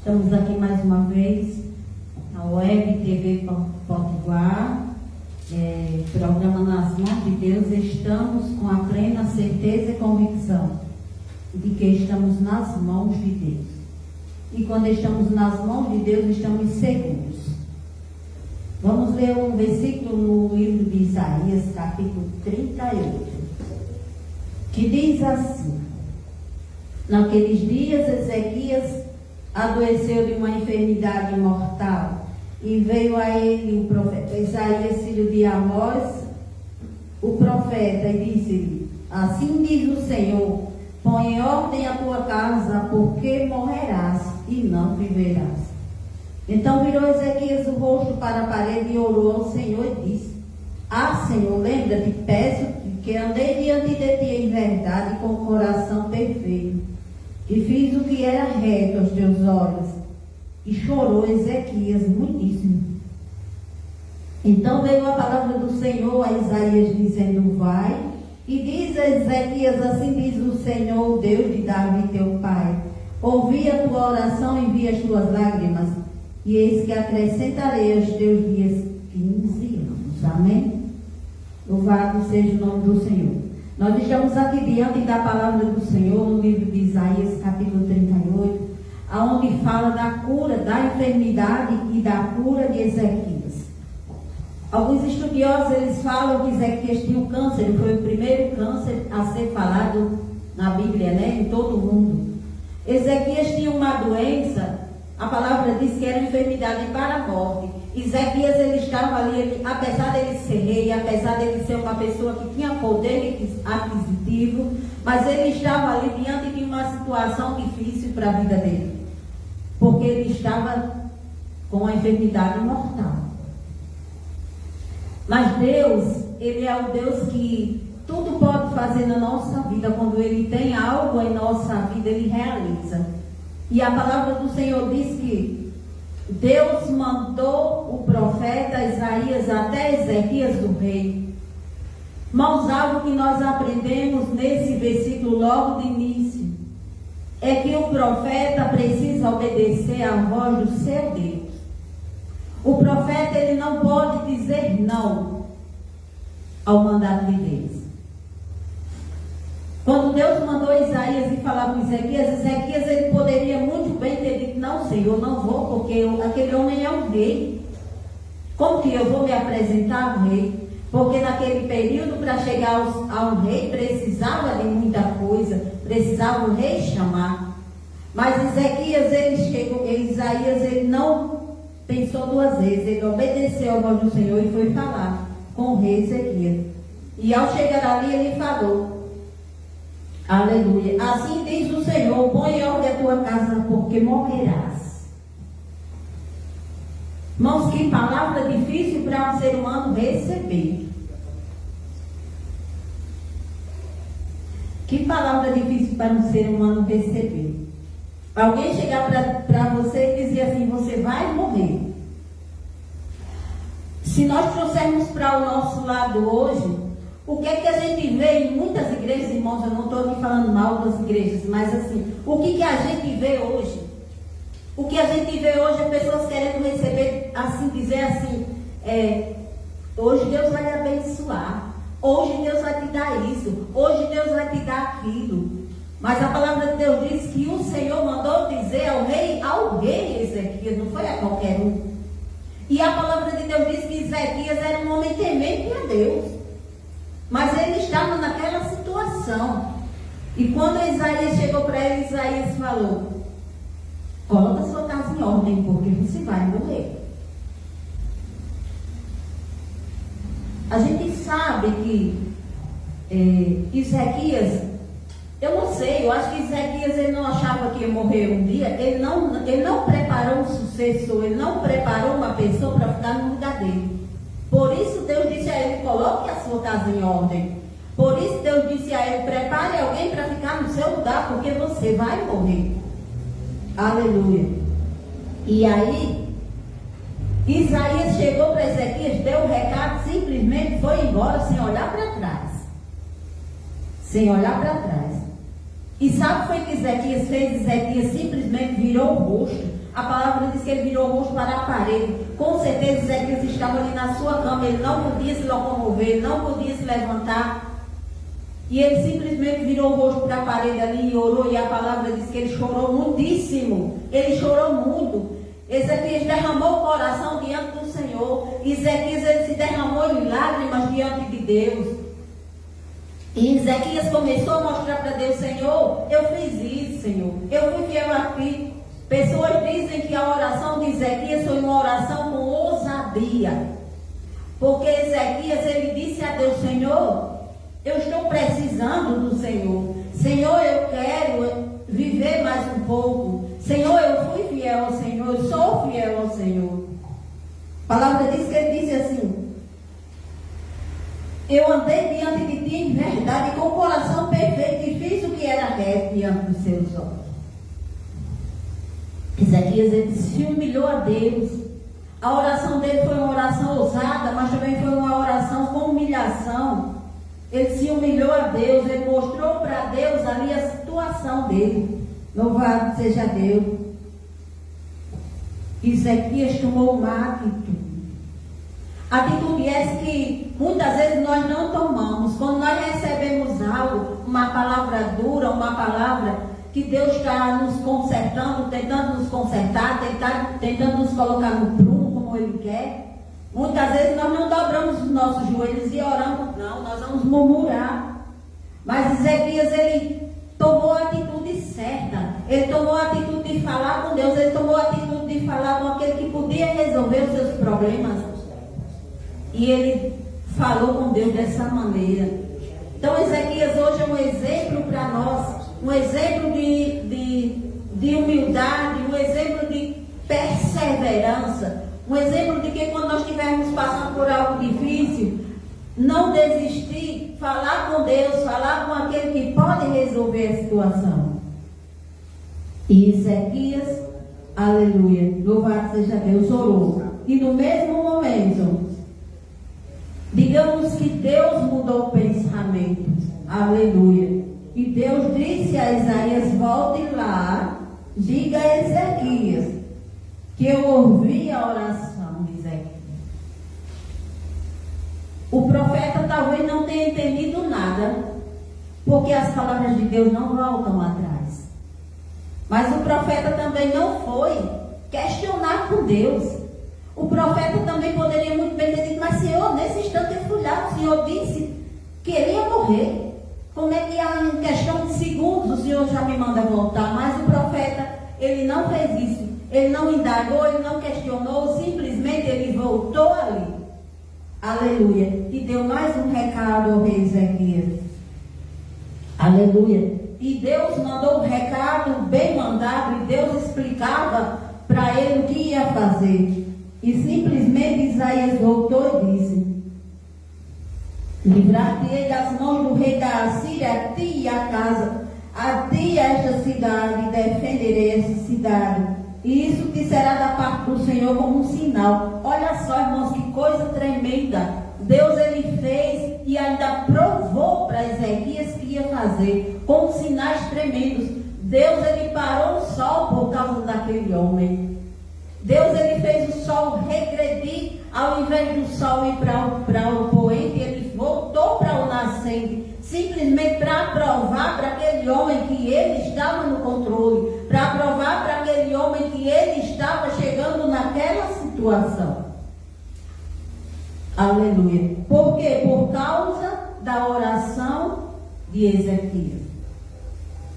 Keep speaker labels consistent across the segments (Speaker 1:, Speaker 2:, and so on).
Speaker 1: Estamos aqui mais uma vez na Web TV Potiguar, programa Nas Mãos de Deus. Estamos com a plena certeza e convicção de que estamos nas mãos de Deus. E quando estamos nas mãos de Deus, estamos seguros. Vamos ler um versículo no livro de Isaías, capítulo 38, que diz assim: naqueles dias Ezequias adoeceu de uma enfermidade mortal, e veio a ele o profeta Isaías, filho de Amós, o profeta, e disse-lhe: assim diz o Senhor, põe em ordem a tua casa, porque morrerás e não viverás. Então virou Ezequias o rosto para a parede e orou ao Senhor e disse: ah, Senhor, lembra-te, peço-te, que andei diante de ti em verdade, com o coração perfeito, e fiz o que era reto aos teus olhos. E chorou Ezequias muitíssimo. Então veio a palavra do Senhor a Isaías, dizendo: vai e diz a Ezequias: assim diz o Senhor, Deus de Davi teu pai, ouvi a tua oração e vi as tuas lágrimas, e eis que acrescentarei aos teus dias 15 anos. Amém? Louvado seja o nome do Senhor. Nós estamos aqui diante da palavra do Senhor no livro de Isaías, capítulo 38, aonde fala da cura da enfermidade e da cura de Ezequias. Alguns estudiosos, eles falam que Ezequias tinha um câncer, foi o primeiro câncer a ser falado na Bíblia, né, em todo o mundo. Ezequias tinha uma doença, a palavra diz que era enfermidade para a morte. Ezequias, ele estava ali, apesar dele ser rei, apesar dele ser uma pessoa que tinha poder aquisitivo, mas ele estava ali diante de uma situação difícil para a vida dele, porque ele estava com a enfermidade mortal. Mas Deus, ele é o Deus que tudo pode fazer na nossa vida. Quando ele tem algo em nossa vida, ele realiza. E a palavra do Senhor diz que Deus mandou o profeta Isaías até Ezequias do rei. Irmãos, algo que nós aprendemos nesse versículo logo de início é que o profeta precisa obedecer à voz do seu Deus. O profeta, ele não pode dizer não ao mandato de Deus. Quando Deus mandou Isaías ir falar com Ezequias, ele poderia muito bem ter dito: não, Senhor, não vou, porque aquele homem é um rei. Como que eu vou me apresentar ao rei? Porque naquele período, para chegar a um rei, precisava de muita coisa, precisava o rei chamar. Mas Isaías, ele não pensou duas vezes, ele obedeceu a voz do Senhor e foi falar com o rei Ezequias. E ao chegar ali, ele falou: aleluia, assim diz o Senhor, põe em ordem a tua casa, porque morrerás. Irmãos, que palavra difícil para um ser humano receber. Que palavra difícil para um ser humano receber. Alguém chegar para você e dizer assim: você vai morrer. Se nós trouxermos para o nosso lado hoje, o que é que a gente vê em muitas igrejas, irmãos? Eu não estou aqui falando mal das igrejas, mas assim, o que a gente vê hoje? O que a gente vê hoje é pessoas querendo receber, assim, dizer assim: hoje Deus vai te abençoar, hoje Deus vai te dar isso, hoje Deus vai te dar aquilo. Mas a palavra de Deus diz que o Senhor mandou dizer ao rei Ezequias, não foi a qualquer um. E a palavra de Deus diz que Ezequias era um homem temente a Deus. Mas ele estava naquela situação. E quando Isaías chegou para ele, Isaías falou: coloca sua casa em ordem, porque você vai morrer. A gente sabe que Ezequias, eu não sei, eu acho que Ezequias, ele não achava que ia morrer um dia. Ele não preparou um sucessor, ele não preparou uma pessoa para ficar no lugar dele. Por isso Deus disse a ele: coloque a sua casa em ordem. Por isso Deus disse a ele: prepare alguém para ficar no seu lugar, porque você vai morrer. Aleluia. E aí Isaías chegou para Ezequias, deu o recado, simplesmente foi embora sem olhar para trás. Sem olhar para trás. E sabe o que foi que Ezequias fez? Ezequias simplesmente virou o rosto A palavra diz que ele virou o rosto para a parede. Com certeza Ezequias estava ali na sua cama, ele não podia se locomover, ele não podia se levantar. E ele simplesmente virou o rosto para a parede ali e orou, e a palavra diz que ele chorou muitíssimo. Ele chorou muito. Ezequias derramou o coração diante do Senhor. Ezequias ele se derramou em lágrimas diante de Deus. E Ezequias começou a mostrar para Deus: Senhor, eu fiz isso, Senhor. Eu fui fiel a ti. Pessoas dizem que a oração de Ezequias foi uma oração com ousadia. Porque Ezequias ele disse a Deus: Senhor, eu estou precisando do Senhor. Senhor, eu quero viver mais um pouco. Senhor, eu fui fiel ao Senhor, eu sou fiel ao Senhor. A palavra diz que ele disse assim: eu andei diante de ti em verdade, com o coração perfeito, e fiz o que era reto diante dos seus olhos. Ezequias ele se humilhou a Deus. A oração dele foi uma oração ousada, mas também foi uma oração com humilhação. Ele se humilhou a Deus, ele mostrou para Deus ali a situação dele. Louvado seja Deus. Ezequias tomou uma atitude. Atitude essa que muitas vezes nós não tomamos. Quando nós recebemos algo, uma palavra dura, uma palavra que Deus está nos consertando, tentando nos consertar, tentando nos colocar no prumo como Ele quer. Muitas vezes nós não dobramos os nossos joelhos e oramos, não, nós vamos murmurar. Mas Ezequias, ele tomou a atitude certa. Ele tomou a atitude de falar com Deus, ele tomou a atitude de falar com aquele que podia resolver os seus problemas. E ele falou com Deus dessa maneira. Então Ezequias hoje é um exemplo para nós, um exemplo de humildade, um exemplo de perseverança, um exemplo de que quando nós estivermos passando por algo difícil, não desistir, falar com Deus, falar com aquele que pode resolver a situação. E Ezequias, aleluia, louvado seja Deus, orou. E no mesmo momento, digamos que Deus mudou o pensamento, aleluia. E Deus disse a Isaías: volte lá, diga a Ezequias que eu ouvi a oração de Ezequias. O profeta talvez não tenha entendido nada, porque as palavras de Deus não voltam atrás. Mas o profeta também não foi questionar com Deus. O profeta também poderia muito bem ter dito: mas Senhor, nesse instante eu fui lá, o Senhor disse que ele ia morrer. Como é que em questão de segundos o Senhor já me manda voltar? Mas o profeta, ele não fez isso. Ele não indagou, ele não questionou, simplesmente ele voltou ali. Aleluia. E deu mais um recado ao rei Ezequias. Aleluia. E Deus mandou um recado bem mandado, e Deus explicava para ele o que ia fazer. E simplesmente Isaías voltou e disse: livrar-te-ei das mãos do rei da Assíria, a ti e a casa, a ti esta cidade, e defenderei esta cidade. E isso te será da parte do Senhor como um sinal. Olha só, irmãos, que coisa tremenda. Deus, ele fez e ainda provou para Ezequias que ia fazer, com sinais tremendos. Deus, ele parou o sol por causa daquele homem. Deus, ele fez o sol regredir. Ao invés do sol ir para o poente, ele voltou para o nascente, simplesmente para provar para aquele homem que ele estava no controle, para provar para aquele homem que ele estava chegando naquela situação. Aleluia. Por quê? Por causa da oração de Ezequias.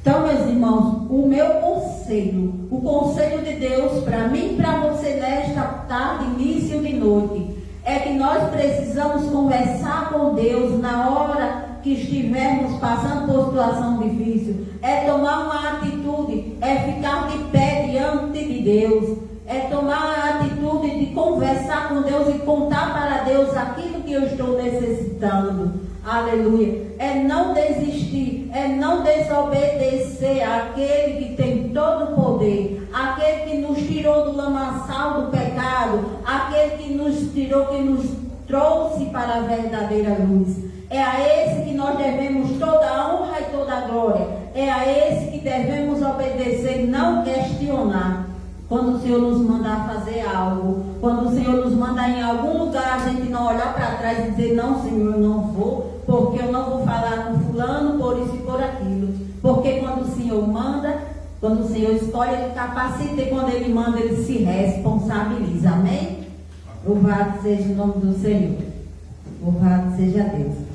Speaker 1: Então, meus irmãos, o meu conselho, o conselho de Deus para mim e para você nesta tarde, início de noite, é que nós precisamos conversar com Deus na hora que estivermos passando por situação difícil. É tomar uma atitude, é ficar de pé diante de Deus, é tomar a atitude de conversar com Deus e contar para Deus aquilo que eu estou necessitando. Aleluia. É não desistir, é não desobedecer àquele que tem todo o poder, aquele que nos tirou do lamaçal do pecado, aquele que nos tirou, que nos trouxe para a verdadeira luz. É a esse que nós devemos toda a honra e toda a glória. É a esse que devemos obedecer, não questionar. Quando o Senhor nos mandar fazer algo, quando o Senhor nos mandar em algum lugar, a gente não olhar para trás e dizer, não, Senhor, eu não vou, porque eu não vou falar com fulano, por isso e por aquilo. Porque quando o Senhor manda, quando o Senhor escolhe, Ele capacita, e quando Ele manda, Ele se responsabiliza. Amém? Louvado seja o nome do Senhor. Louvado seja Deus.